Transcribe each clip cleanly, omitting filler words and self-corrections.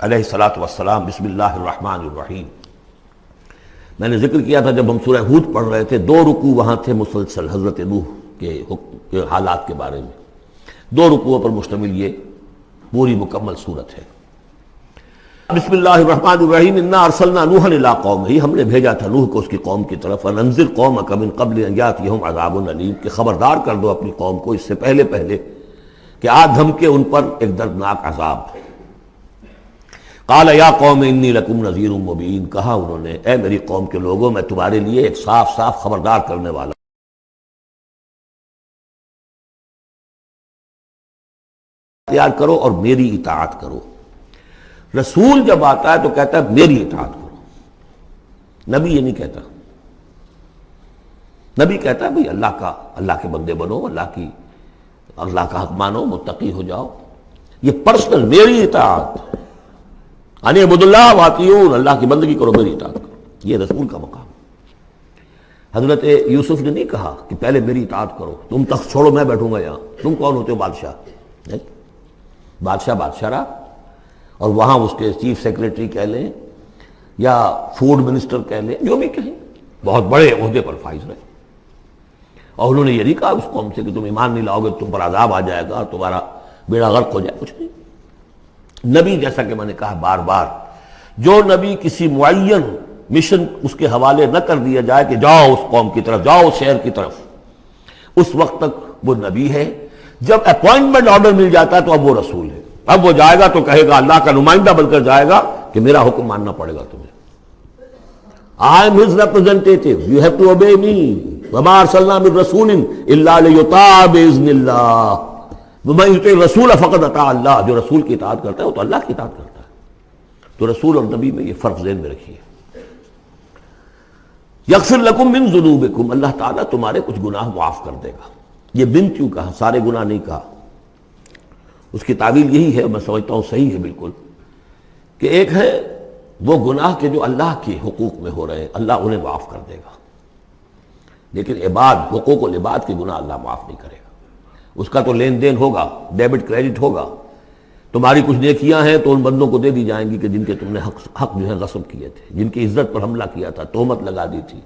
علیہ الصلاۃ والسلام۔ بسم اللہ الرحمن الرحیم۔ میں نے ذکر کیا تھا جب ہم سورہ ہود پڑھ رہے تھے، 2 رکوع وہاں تھے مسلسل حضرت نوح کے حالات کے بارے میں، 2 رکوعوں پر مشتمل یہ پوری مکمل صورت ہے۔ بسم اللہ الرحمن الرحیم۔ انا ارسلنا نوحا الی قومہ، ہم نے بھیجا تھا نوح کو اس کی قوم کی طرف، انذر قومک من قبل ان یاتیہم عذاب علیم، کہ خبردار کر دو اپنی قوم کو اس سے پہلے کہ آ دھمکے ان پر ایک دردناک عذاب۔ قال یا قوم انی لکم نذیر مبین، کہا انہوں نے اے میری قوم کے لوگوں میں تمہارے لیے ایک صاف صاف خبردار کرنے والا تیار کرو اور میری اطاعت کرو۔ رسول جب آتا ہے تو کہتا ہے میری اطاعت کرو، نبی یہ نہیں کہتا۔ نبی کہتا ہے بھئی اللہ کے بندے بنو، اللہ کا حق مانو، متقی ہو جاؤ۔ یہ پرسنل میری اطاعت، یعنی عبد اللہ واطیعون، اللہ کی بندگی کرو، میری اطاعت کرو، یہ رسول کا مقام۔ حضرت یوسف نے نہیں کہا کہ پہلے میری اطاعت کرو، تم تخت چھوڑو میں بیٹھوں گا یہاں، تم کون ہوتے ہو بادشاہ؟ بادشاہ رہا، اور وہاں اس کے چیف سیکریٹری کہہ لیں یا فوڈ منسٹر کہہ لیں، جو بھی کہیں، بہت بڑے عہدے پر فائز رہے۔ اور انہوں نے یہ نہیں کہا اس قوم سے کہ تم ایمان نہیں لاؤ گے تم پر عذاب آ جائے گا اور تمہارا بیڑا غرق ہو جائے، کچھ نہیں۔ نبی جیسا کہ میں نے کہا بار بار، جو نبی کسی معین مشن اس کے حوالے نہ کر دیا جائے کہ جاؤ اس قوم کی طرف، جاؤ اس شہر کی طرف، اس وقت تک وہ نبی ہے۔ جب اپوائنٹمنٹ آرڈر مل جاتا ہے تو اب وہ رسول ہے، اب وہ جائے گا تو کہے گا، اللہ کا نمائندہ بن کر جائے گا کہ میرا حکم ماننا پڑے گا تمہیں۔ I am his representative, you have to obey me. وَمَا أَرْسَلْنَا مِن رَسُولٍ إِلَّا لِيُطَاعَ بِإِذْنِ اللَّهِ وَمَن يُطِعِ الرَّسُولَ فَقَدْ أَطَاعَ اللَّهَ، جو رسول کی اطاعت کرتا ہے وہ تو اللہ کی اطاعت کرتا ہے۔ تو رسول اور نبی میں یہ فرق ذہن میں رکھیے۔ یغفر لکم من ذنوبکم، اللہ تعالیٰ تمہارے کچھ گناہ معاف کر دے گا۔ یہ بن کیوں کہا، سارے گناہ نہیں کہا۔ اس کی تعویل یہی ہے، میں سمجھتا ہوں صحیح ہے بالکل، کہ ایک ہے وہ گناہ کے جو اللہ کے حقوق میں ہو رہے ہیں، اللہ انہیں معاف کر دے گا، لیکن حقوق العباد کے گناہ اللہ معاف نہیں کرے گا۔ اس کا تو لین دین ہوگا، ڈیبٹ کریڈٹ ہوگا، تمہاری کچھ نیکیاں ہیں تو ان بندوں کو دے دی جائیں گی کہ جن کے تم نے حق جو ہے غصب کیے تھے، جن کی عزت پر حملہ کیا تھا، تہمت لگا دی تھی،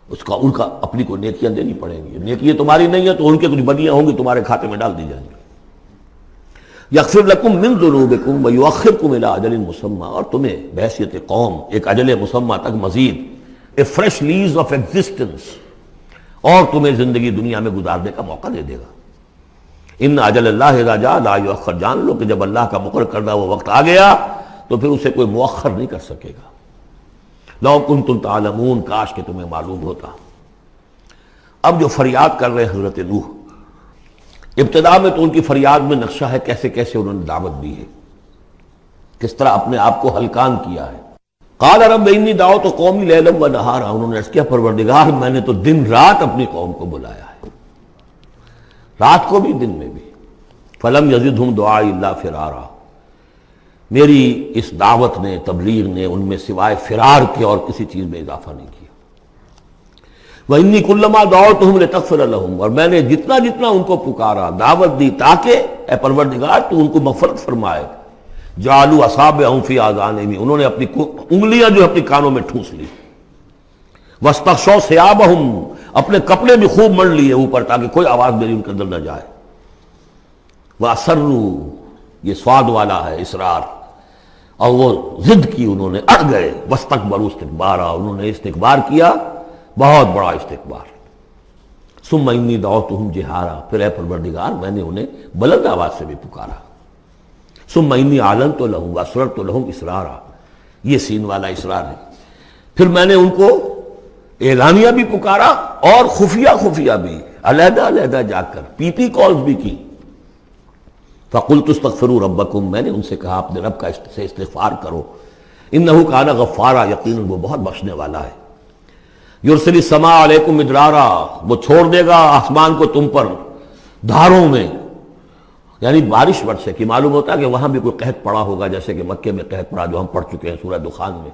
ان کا اپنی کو نیکیاں دینی پڑیں گی۔ نیکیاں تمہاری نہیں ہیں تو ان کے کچھ بدیاں ہوں گی، تمہارے کھاتے میں ڈال دی جائیں گی۔ یغفر لکم من ذنوبکم ویؤخرکم الی اجل مسمی، اور تمہیں بحیثیت قوم ایک اجل مسمی تک مزید a fresh lease of existence, اور تمہیں زندگی دنیا میں گزارنے کا موقع دے دے گا۔ ان اجل اللہ اذا جاء لا یؤخر، جان لو کہ جب اللہ کا مقرر کردہ وہ وقت آ گیا تو پھر اسے کوئی مؤخر نہیں کر سکے گا۔ لو کنتم تعلمون، کاش کہ تمہیں معلوم ہوتا۔ اب جو فریاد کر رہے حضرت نوح، ابتدا میں تو ان کی فریاد میں نقشہ ہے کیسے کیسے انہوں نے دعوت دی ہے، کس طرح اپنے آپ کو ہلکان کیا ہے۔ قال رب انی دعوت قومی لیلا و نہارا، انہوں نے عرض کیا پروردگار میں نے تو دن رات اپنی قوم کو بلایا ہے، رات کو بھی دن میں بھی۔ فلم یزدہم دعائی الا فرارا، میری اس دعوت نے، تبلیغ نے ان میں سوائے فرار کے اور کسی چیز میں اضافہ نہیں کیا۔ وَإِنِّي كُلَّمَا دَعَوْتُهُمْ لِتَغْفِرَ لَهُمْ، اور میں نے جتنا ان کو پکارا، دعوت دی تاکہ اے پروردگار تو ان کو مغفرت فرمائے۔ جعلوا اصابعهم فی آذانہم، انہوں نے اپنی انگلیاں جو اپنی کانوں میں ٹھونس لی۔ واستغشوا ثیابہم، اپنے کپڑے بھی خوب مڑ لیے اوپر تاکہ کوئی آواز میری ان کے اندر نہ جائے۔ وَأَصَرُّوا، یہ سواد والا ہے اصرار، اور وہ ضد کی، انہوں نے اڑ گئے۔ واستكبروا استكبارا، انہوں نے استکبار کیا، بہت بڑا استکبار۔ ثم انی دعوتہم جہارا، پھر اے پروردگار میں نے انہیں بلند آواز سے بھی پکارا۔ ثم انی اعلنت لہم واسررت لہم اسرارا، یہ سین والا اسرار ہے۔ پھر میں نے ان کو اعلانیہ بھی پکارا اور خفیہ بھی، علیحدہ جا کر پی پی کالز بھی کی۔ فقلت استغفروا ربکم، میں نے ان سے کہا اپنے رب کا سے استغفار کرو۔ انہ کان غفارا، یقیناً وہ بہت بخشنے والا ہے۔ یرسل السماء علیکم مدرارا، وہ چھوڑ دے گا آسمان کو تم پر دھاروں میں، یعنی بارش برسے کہ معلوم ہوتا ہے کہ وہاں بھی کوئی قحط پڑا ہوگا، جیسے کہ مکے میں قحط پڑا جو ہم پڑھ چکے ہیں سورہ دخان میں،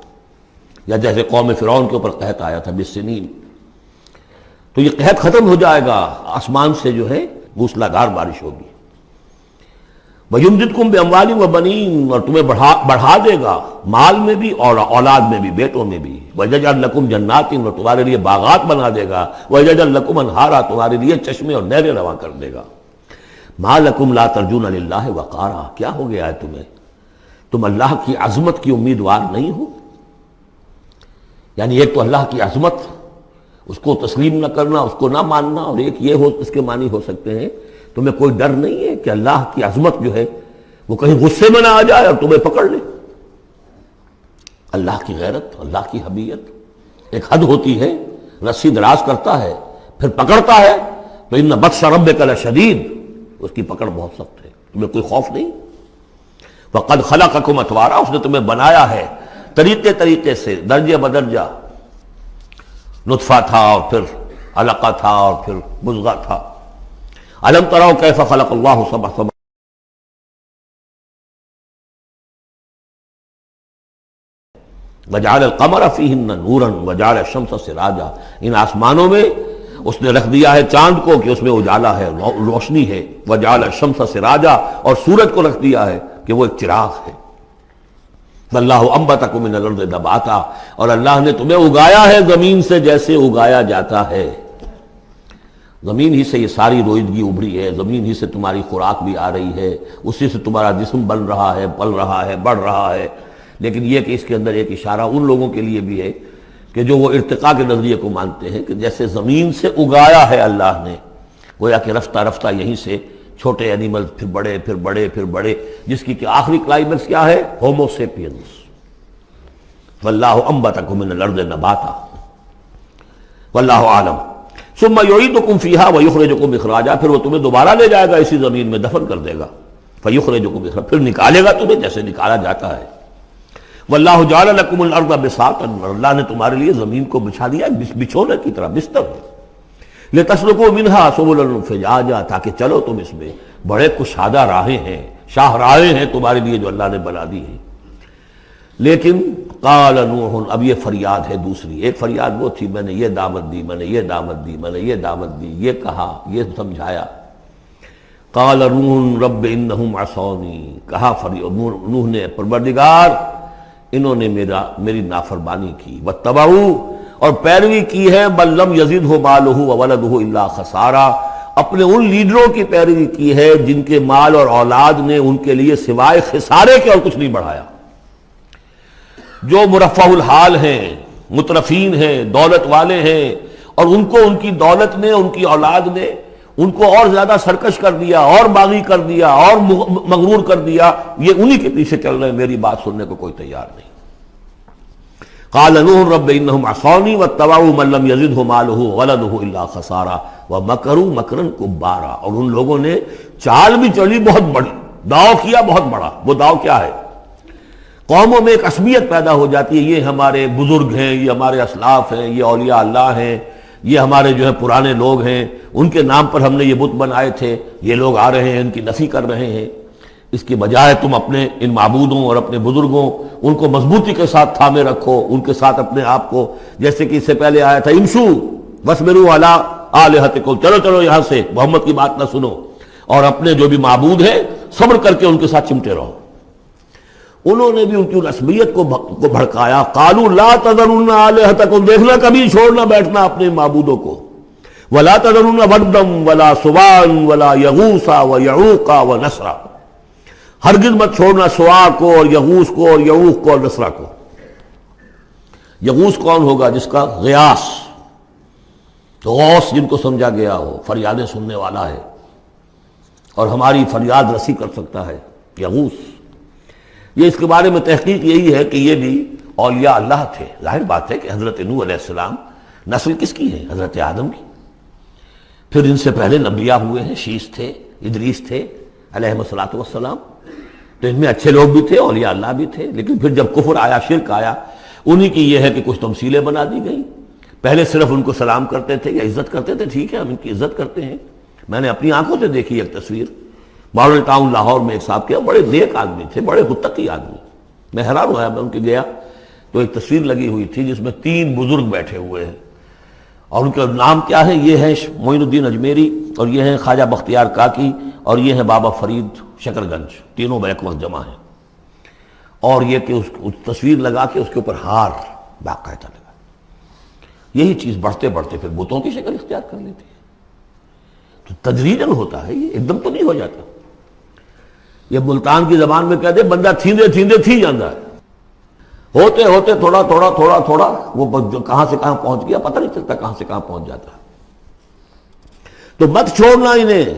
یا جیسے قوم فرعون کے اوپر قحط آیا تھا بالسنین۔ تو یہ قحط ختم ہو جائے گا، آسمان سے جو ہے موسلادھار بارش ہوگی۔ وَيُمْدِدْكُمْ بِأَمْوَالٍ وَبَنِينَ، اور تمہیں بڑھا دے گا مال میں بھی اور اولاد میں بھی، بیٹوں میں بھی. وَيَجْعَلْ لَكُمْ جَنَّاتٍ، اور تمہارے لیے باغات بنا دے گا. وَيَجْعَلْ لَكُمْ أَنْهَارًا، تمہارے لیے چشمے اور نہریں رواں کر دے گا. مَا لَكُمْ لَا تَرْجُونَ لِلَّهِ وَقَارًا، کیا ہو گیا ہے تمہیں، تم اللہ کی عظمت کی امیدوار نہیں ہو؟ یعنی ایک تو اللہ کی عظمت، اس کو تسلیم نہ کرنا، اس کو نہ ماننا، اور ایک یہ ہو، اس کے معنی ہو سکتے ہیں تمہیں کوئی ڈر نہیں ہے کہ اللہ کی عظمت جو ہے وہ کہیں غصے میں نہ آ جائے اور تمہیں پکڑ لے. اللہ کی غیرت، اللہ کی حمیت ایک حد ہوتی ہے، رسی دراز کرتا ہے پھر پکڑتا ہے تو ان بطش ربک لشدید، اس کی پکڑ بہت سخت ہے. تمہیں کوئی خوف نہیں. وقد خلقکم اطوارا، اس نے تمہیں بنایا ہے طریقے سے، درجے بدرجہ. نطفہ تھا اور پھر علقہ تھا اور پھر مضغہ تھا. الم تروا کیف خلق اللہ سبع سماوات، وجعل القمر فیہن نورا وجعل الشمس سراجا، ان آسمانوں میں اس نے رکھ دیا ہے چاند کو کہ اس میں اجالا ہے، روشنی ہے. وجعل الشمس سراجا، اور سورج کو رکھ دیا ہے کہ وہ ایک چراغ ہے. واللہ انبتکم من الارض نباتا، اور اللہ نے تمہیں اگایا ہے زمین سے جیسے اگایا جاتا ہے. زمین ہی سے یہ ساری روئیدگی ابھری ہے، زمین ہی سے تمہاری خوراک بھی آ رہی ہے، اسی سے تمہارا جسم بن رہا ہے، پل رہا ہے، بڑھ رہا ہے. لیکن یہ کہ اس کے اندر ایک اشارہ ان لوگوں کے لیے بھی ہے کہ جو وہ ارتقاء کے نظریے کو مانتے ہیں کہ جیسے زمین سے اگایا ہے اللہ نے، گویا کہ رفتہ رفتہ یہیں سے چھوٹے اینیمل پھر بڑے پھر بڑے پھر بڑے، جس کی کہ آخری کلائمیکس کیا ہے، ہومو سیپینس. واللہ انبتکم من الارض نباتا واللہ عالم. ثم یعیدکم فیہا ویخرجکم اخراجا، پھر وہ تمہیں دوبارہ لے جائے گا اسی زمین میں، دفن کر دے گا. فیخرجکم اخراجا، پھر نکالے گا تمہیں جیسے نکالا جاتا ہے. واللہ جعل لکم الارض بساطا، اللہ نے تمہارے لیے زمین کو بچھا دیا بچھونے کی طرح، بستر. لتسلکوا منہا سبلا فجاجا، تاکہ چلو تم اس میں، بڑے کشادہ راہیں ہیں، شاہ راہیں ہیں تمہارے لیے جو اللہ نے بنا دی ہیں. لیکن قال نوح، اب یہ فریاد ہے دوسری. ایک فریاد وہ تھی میں نے یہ دعوت دی، میں نے یہ دعوت دی، میں نے یہ دعوت دی، یہ کہا، یہ سمجھایا. قال نوح رب انہم عصونی، کہا نوح نے پروردگار انہوں نے میری نافرمانی کی. واتبعوا، اور پیروی کی ہے، بل لم یزدہ مالہ وولدہ الا خسارا، اپنے ان لیڈروں کی پیروی کی ہے جن کے مال اور اولاد نے ان کے لیے سوائے خسارے کے اور کچھ نہیں بڑھایا. جو مرفہ الحال ہیں، مترفین ہیں، دولت والے ہیں، اور ان کو ان کی دولت نے، ان کی اولاد نے ان کو اور زیادہ سرکش کر دیا، اور باغی کر دیا، اور مغرور کر دیا، یہ انہی کے پیچھے چل رہے ہیں، میری بات سننے کو کوئی تیار نہیں. قال نوح رب انہم عصونی واتبعوا من لم یزدہ مالہ وولدہ الا خسارا ومکروا مکرا کبارا، اور ان لوگوں نے چال بھی چلی بہت بڑی، داؤ کیا بہت بڑا. وہ داؤ کیا ہے؟ قوموں میں ایک عصبیت پیدا ہو جاتی ہے، یہ ہمارے بزرگ ہیں، یہ ہمارے اسلاف ہیں، یہ اولیاء اللہ ہیں، یہ ہمارے جو ہے پرانے لوگ ہیں، ان کے نام پر ہم نے یہ بت بنائے تھے، یہ لوگ آ رہے ہیں ان کی نفی کر رہے ہیں. اس کی بجائے تم اپنے ان معبودوں اور اپنے بزرگوں ان کو مضبوطی کے ساتھ تھامے رکھو، ان کے ساتھ اپنے آپ کو، جیسے کہ اس سے پہلے آیا تھا امشو واصبروا علی آلہتکم، چلو چلو یہاں سے، محمد کی بات نہ سنو، اور اپنے جو بھی معبود ہیں صبر کر کے ان کے ساتھ چمٹے رہو. انہوں نے بھی ان کی رسمیت کو بھڑکایا. قالوا لا تذرن آلہتکم، دیکھنا کبھی چھوڑنا بیٹھنا اپنے معبودوں کو. ولا تذرن ودا ولا سواعا ولا یغوث ویعوق ونسرا، ہرگز مت چھوڑنا سواع کو اور یغوث کو اور یعوق کو اور نسرا کو. یغوث کون ہوگا؟ جس کا غیاث، غوث جن کو سمجھا گیا ہو، فریادیں سننے والا ہے اور ہماری فریاد رسی کر سکتا ہے، یغوث. یہ اس کے بارے میں تحقیق یہی ہے کہ یہ بھی اولیاء اللہ تھے. ظاہر بات ہے کہ حضرت نوح علیہ السلام نسل کس کی ہے؟ حضرت آدم کی. پھر ان سے پہلے انبیاء ہوئے ہیں، شیث تھے، ادریس تھے علیہم الصلاۃ والسلام. تو ان میں اچھے لوگ بھی تھے، اولیاء اللہ بھی تھے. لیکن پھر جب کفر آیا، شرک آیا، انہی کی یہ ہے کہ کچھ تمثیلیں بنا دی گئیں. پہلے صرف ان کو سلام کرتے تھے یا عزت کرتے تھے، ٹھیک ہے ہم ان کی عزت کرتے ہیں. میں نے اپنی آنکھوں سے دیکھی ایک تصویر، ماڈل ٹاؤن لاہور میں ایک صاحب کے بڑے نیک آدمی تھے، بڑے متقی آدمی. میں حیران ہوا، میں ان کے گیا تو ایک تصویر لگی ہوئی تھی جس میں 3 بزرگ بیٹھے ہوئے ہیں، اور ان کا نام کیا ہے؟ یہ ہے معین الدین اجمیری اور یہ ہیں خواجہ بختیار کاکی اور یہ ہیں بابا فرید شکر گنج، تینوں بیک وقت جمع ہیں، اور یہ کہ اس تصویر لگا کے اس کے اوپر ہار باقاعدہ لگا. یہی چیز بڑھتے بڑھتے پھر بتوں کی شکل اختیار کر لیتی ہے. تو تدریجاً ہوتا ہے، یہ ایک دم تو نہیں ہو جاتا. یہ ملتان کی زبان میں کہتے بندہ تھیندے تھیندے تھی جاتا ہے، ہوتے ہوتے تھوڑا تھوڑا تھوڑا تھوڑا وہ کہاں سے کہاں پہنچ گیا پتہ نہیں چلتا کہاں سے کہاں پہنچ جاتا ہے. تو مت چھوڑنا انہیں.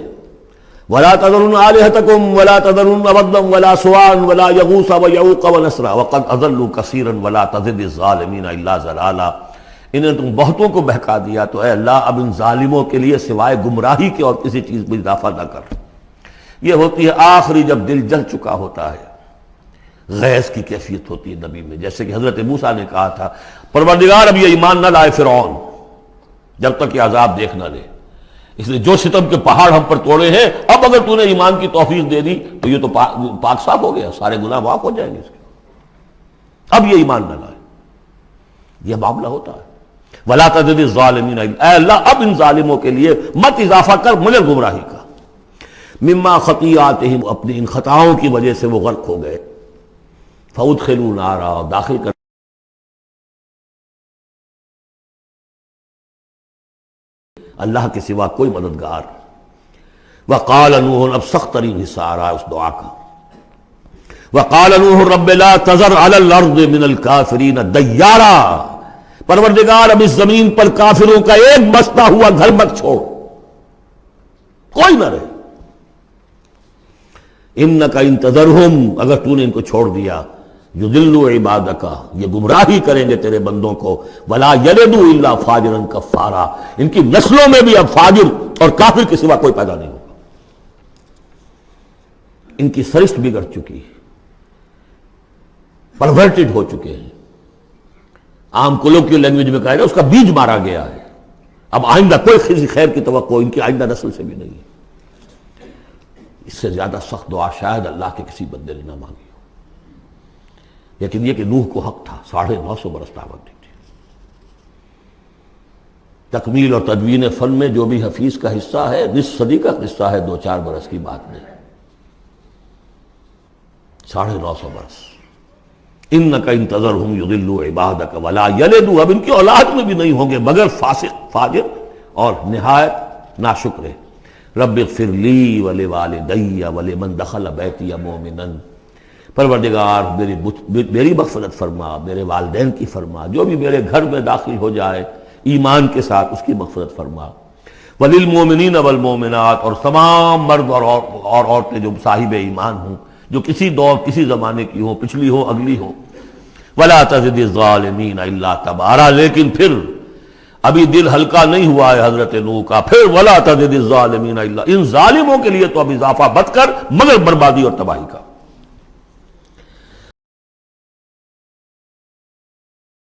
ولا تذرن آلہتکم ولا تذرن ودا ولا سواعا ولا یغوث ویعوق ونسرا وقد اضلوا کثیرا ولا تزد الظالمین الا ضلالا. انہیں تم بہتوں کو بہکا دیا تو اے اللہ اب ان ظالموں کے لیے سوائے گمراہی کے اور کسی چیز میں اضافہ نہ کر. یہ ہوتی ہے آخری جب دل جل چکا ہوتا ہے، غیظ کی کیفیت ہوتی ہے نبی میں، جیسے کہ حضرت موسیٰ نے کہا تھا پروردگار اب یہ ایمان نہ لائے فرعون جب تک یہ عذاب دیکھ نہ لے، اس لیے جو ستم کے پہاڑ ہم پر توڑے ہیں اب اگر تو نے ایمان کی توفیق دے دی تو یہ تو پاک صاف ہو گیا، سارے گناہ معاف ہو جائیں گے اس کے، اب یہ ایمان نہ لائے. یہ معاملہ ہوتا ہے. ولا تزد الظالمین، اے اللہ اب ان ظالموں کے لیے مت اضافہ کر مجھے گمراہی کا. مما خطیئاتہم، اپنی ان خطاؤں کی وجہ سے وہ غرق ہو گئے. فادخلوا نارا، داخل کر اللہ کے سوا کوئی مددگار. وقال نوح، اب سخت ترین حصہ آ رہا ہے اس دعا کا. وقال نوح رب لا تذر علی الارض من الکافرین دیارا، پروردگار اب اس زمین پر کافروں کا ایک بستا ہوا گھر مت چھوڑ، کوئی نہ رہے. انک ان تذرہم، اگر تو نے ان کو چھوڑ دیا، یضلوا عبادک، یہ گمراہی کریں گے تیرے بندوں کو. ولا یلدوا الا فاجرا کفارا، ان کی نسلوں میں بھی اب فاجر اور کافر کے سوا کوئی پیدا نہیں ہوگا. ان کی سرشت بگڑ چکی، پرورٹڈ ہو چکے ہیں. عام کولوکیل لینگویج میں کہا جائے اس کا بیج مارا گیا ہے. اب آئندہ کوئی کسی خیر کی توقع ان کی آئندہ نسل سے بھی نہیں ہے. اس سے زیادہ سخت دعا شاید اللہ کے کسی بندے نے نہ مانگی ہو. لیکن یہ کہ نوح کو حق تھا، 950 برس دعوت دی تھی. تکمیل اور تدوین فن میں جو بھی حفیظ کا حصہ ہے، نصف صدی کا حصہ ہے، 2-4 برس کی بات نہیں، 950 برس. انک ان تذرہم یضلوا عبادک ولا یلدوا، اب ان کی اولاد میں بھی نہیں ہوں گے مگر فاسق، فاجر اور نہایت ناشکر. رب اغفر لی ولوالدی ولمن دخل بیتی مؤمنا، پروردگار میری مغفرت فرما، میرے والدین کی فرما، جو بھی میرے گھر میں داخل ہو جائے ایمان کے ساتھ اس کی مغفرت فرما. وللمؤمنین والمؤمنات، اور تمام مرد اور عورتیں جو صاحب ایمان ہوں، جو کسی دور کسی زمانے کی ہوں، پچھلی ہو اگلی ہو. ولا تزد الظالمین الا تبارا، لیکن پھر ابھی دل ہلکا نہیں ہوا ہے حضرت نوح کا. پھر ولا تزد الظالمین الا، ان ظالموں کے لیے تو اب اضافہ مت کر مگر بربادی اور تباہی کا.